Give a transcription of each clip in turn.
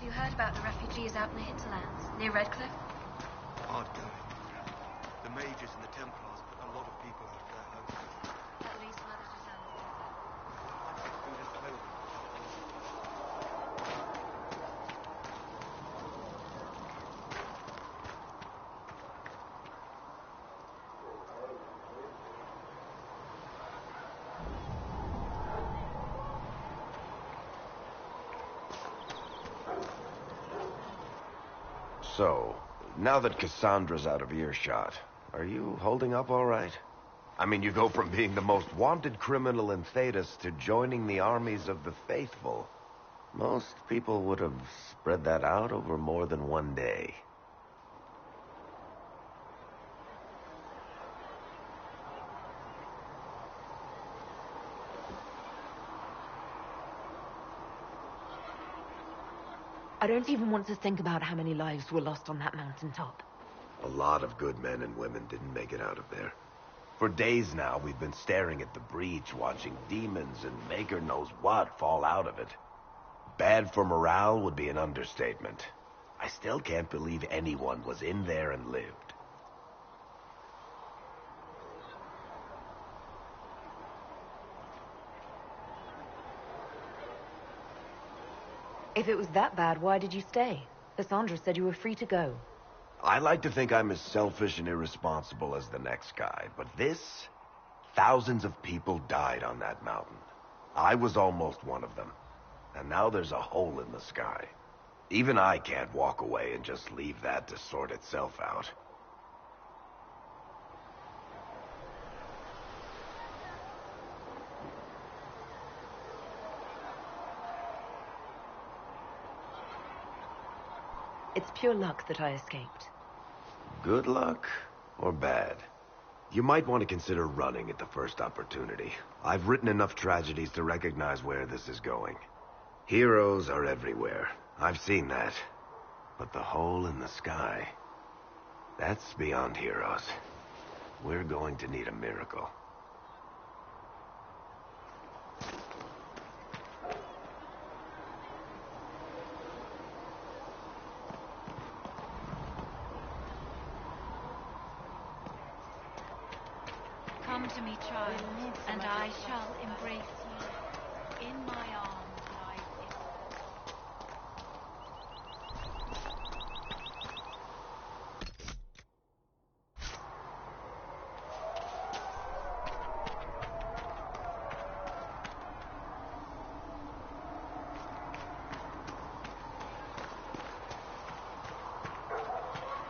you heard about the refugees out in the hinterlands, near Redcliffe? Hard going. The Mages and the Templars put a lot of people out of their homes. At least Mother Susanna said that. Who has told them? So, now that Cassandra's out of earshot, are you holding up all right? I mean, you go from being the most wanted criminal in Thedas to joining the armies of the faithful. Most people would have spread that out over more than one day. I don't even want to think about how many lives were lost on that mountaintop. A lot of good men and women didn't make it out of there. For days now, we've been staring at the breach, watching demons and maker knows what fall out of it. Bad for morale would be an understatement. I still can't believe anyone was in there and lived. If it was that bad, why did you stay? Cassandra said you were free to go. I like to think I'm as selfish and irresponsible as the next guy, but this... Thousands of people died on that mountain. I was almost one of them. And now there's a hole in the sky. Even I can't walk away and just leave that to sort itself out. It's pure luck that I escaped. Good luck or bad? You might want to consider running at the first opportunity. I've written enough tragedies to recognize where this is going. Heroes are everywhere. I've seen that. But the hole in the sky... that's beyond heroes. We're going to need a miracle. Come to me, child, and I shall embrace you. In my arms lies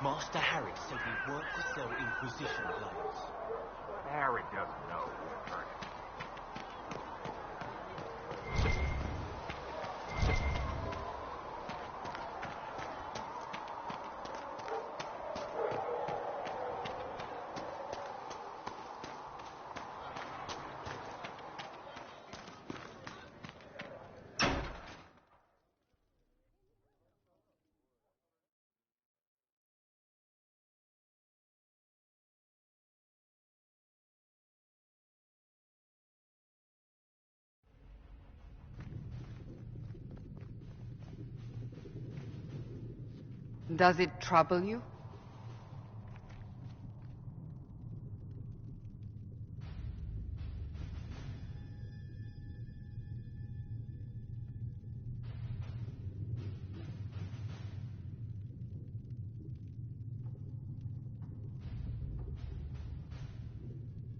Master Harry said we work with their Inquisition blades. Harry doesn't know who's hurt him. Does it trouble you?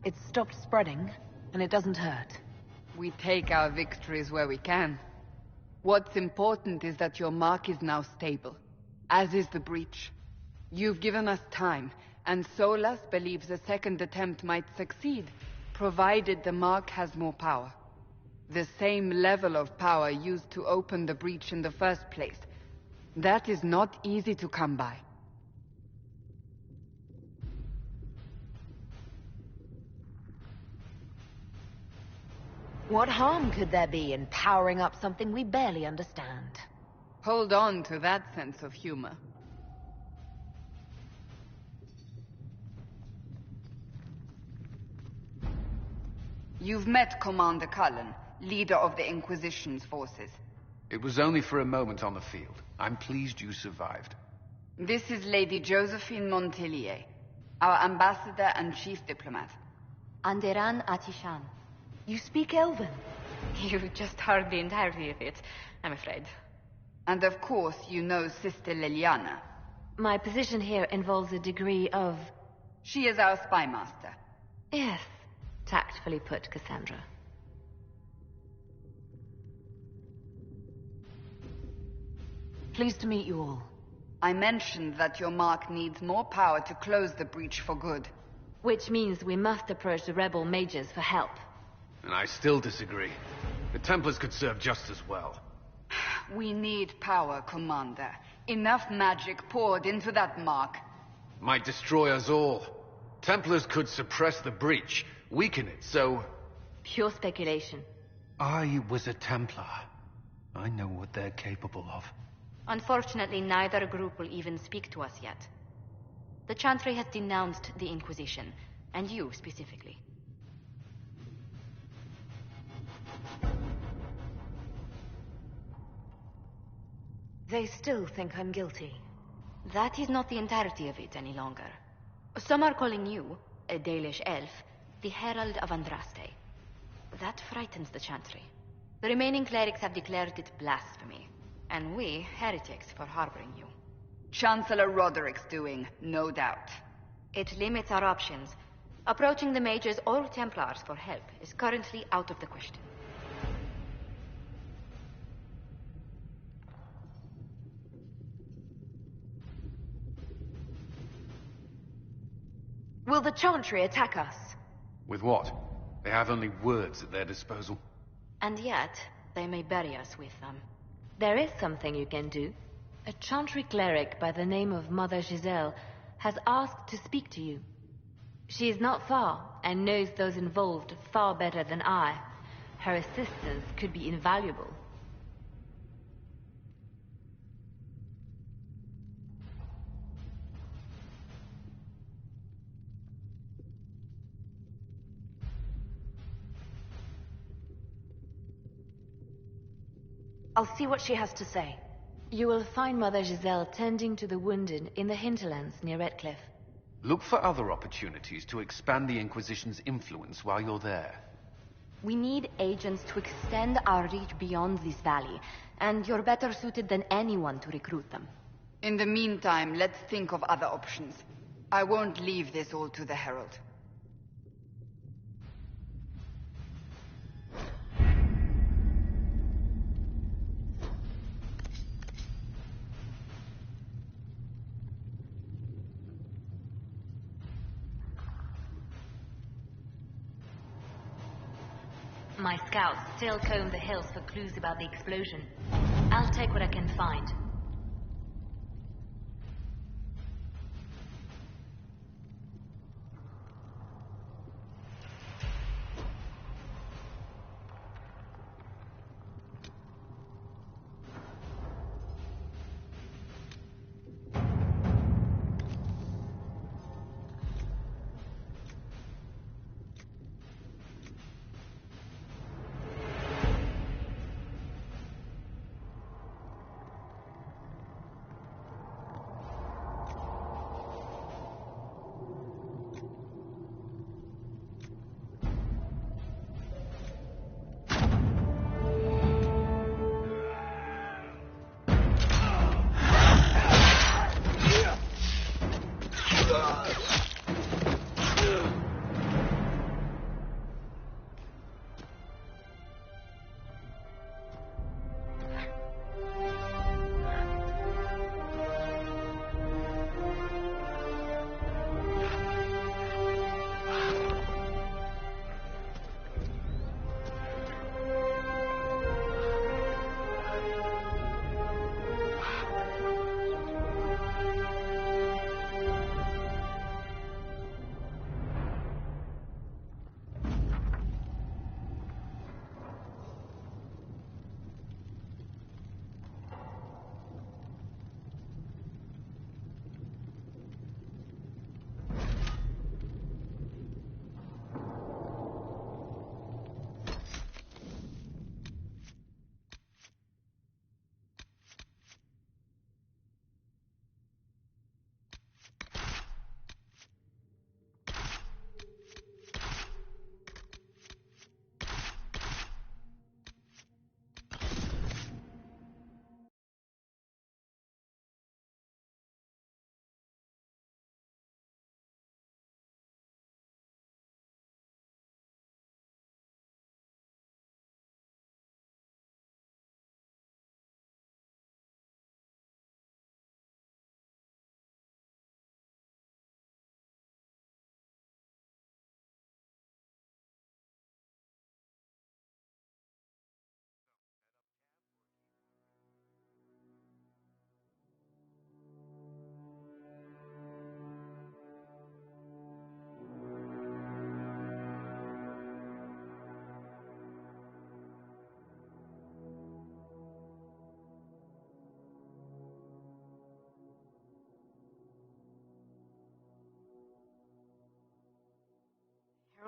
It's stopped spreading, and it doesn't hurt. We take our victories where we can. What's important is that your mark is now stable, as is the breach. You've given us time, and Solas believes a second attempt might succeed, provided the mark has more power. The same level of power used to open the breach in the first place. That is not easy to come by. What harm could there be in powering up something we barely understand? Hold on to that sense of humor. You've met Commander Cullen, leader of the Inquisition's forces. It was only for a moment on the field. I'm pleased you survived. This is Lady Josephine Montelier, our ambassador and chief diplomat. Anderan Atishan. You speak Elven? You just heard the entirety of it, I'm afraid. And of course, you know Sister Liliana. My position here involves a degree of... She is our spy master. Yes, tactfully put, Cassandra. Pleased to meet you all. I mentioned that your mark needs more power to close the breach for good. Which means we must approach the rebel mages for help. And I still disagree. The Templars could serve just as well. We need power, Commander. Enough magic poured into that mark. Might destroy us all. Templars could suppress the breach, weaken it, so... Pure speculation. I was a Templar. I know what they're capable of. Unfortunately, neither group will even speak to us yet. The Chantry has denounced the Inquisition, and you specifically. They still think I'm guilty. That is not the entirety of it any longer. Some are calling you, a Dalish elf, the Herald of Andraste. That frightens the Chantry. The remaining clerics have declared it blasphemy, and we, heretics, for harboring you. Chancellor Roderick's doing, no doubt. It limits our options. Approaching the mages or Templars for help is currently out of the question. Will the Chantry attack us? With what? They have only words at their disposal. And yet, they may bury us with them. There is something you can do. A Chantry cleric by the name of Mother Giselle has asked to speak to you. She is not far, and knows those involved far better than I. Her assistance could be invaluable. I'll see what she has to say. You will find Mother Giselle tending to the wounded in the hinterlands near Redcliffe. Look for other opportunities to expand the Inquisition's influence while you're there. We need agents to extend our reach beyond this valley, and you're better suited than anyone to recruit them. In the meantime, let's think of other options. I won't leave this all to the Herald. My scouts still comb the hills for clues about the explosion. I'll take what I can find.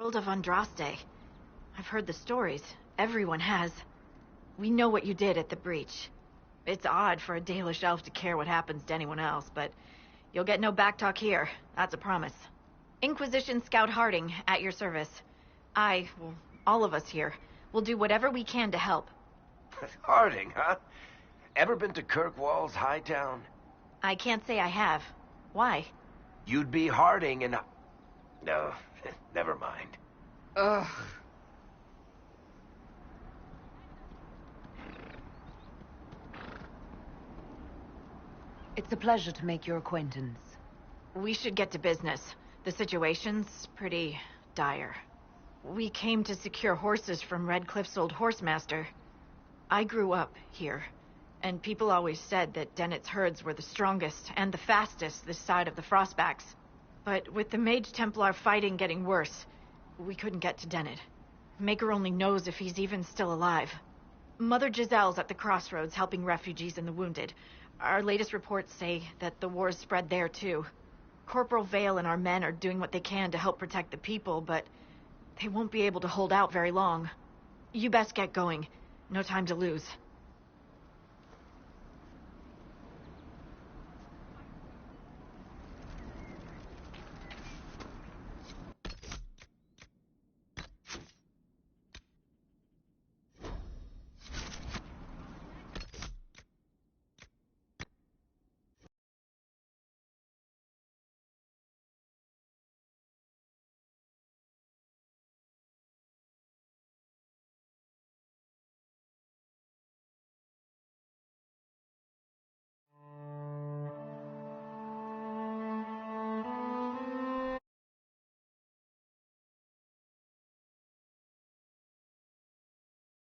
World of Andraste. I've heard the stories. Everyone has. We know what you did at the breach. It's odd for a Dalish elf to care what happens to anyone else, but you'll get no backtalk here. That's a promise. Inquisition Scout Harding, at your service. Well, all of us here, will do whatever we can to help. Harding, huh? Ever been to Kirkwall's Hightown? I can't say I have. Why? You'd be Harding in a... No, never mind. Ugh. It's a pleasure to make your acquaintance. We should get to business. The situation's pretty dire. We came to secure horses from Redcliffe's old horsemaster. I grew up here, and people always said that Dennett's herds were the strongest and the fastest this side of the Frostbacks. But with the Mage Templar fighting getting worse, we couldn't get to Dennett. Maker only knows if he's even still alive. Mother Giselle's at the crossroads helping refugees and the wounded. Our latest reports say that the war's spread there too. Corporal Vale and our men are doing what they can to help protect the people, but they won't be able to hold out very long. You best get going. No time to lose.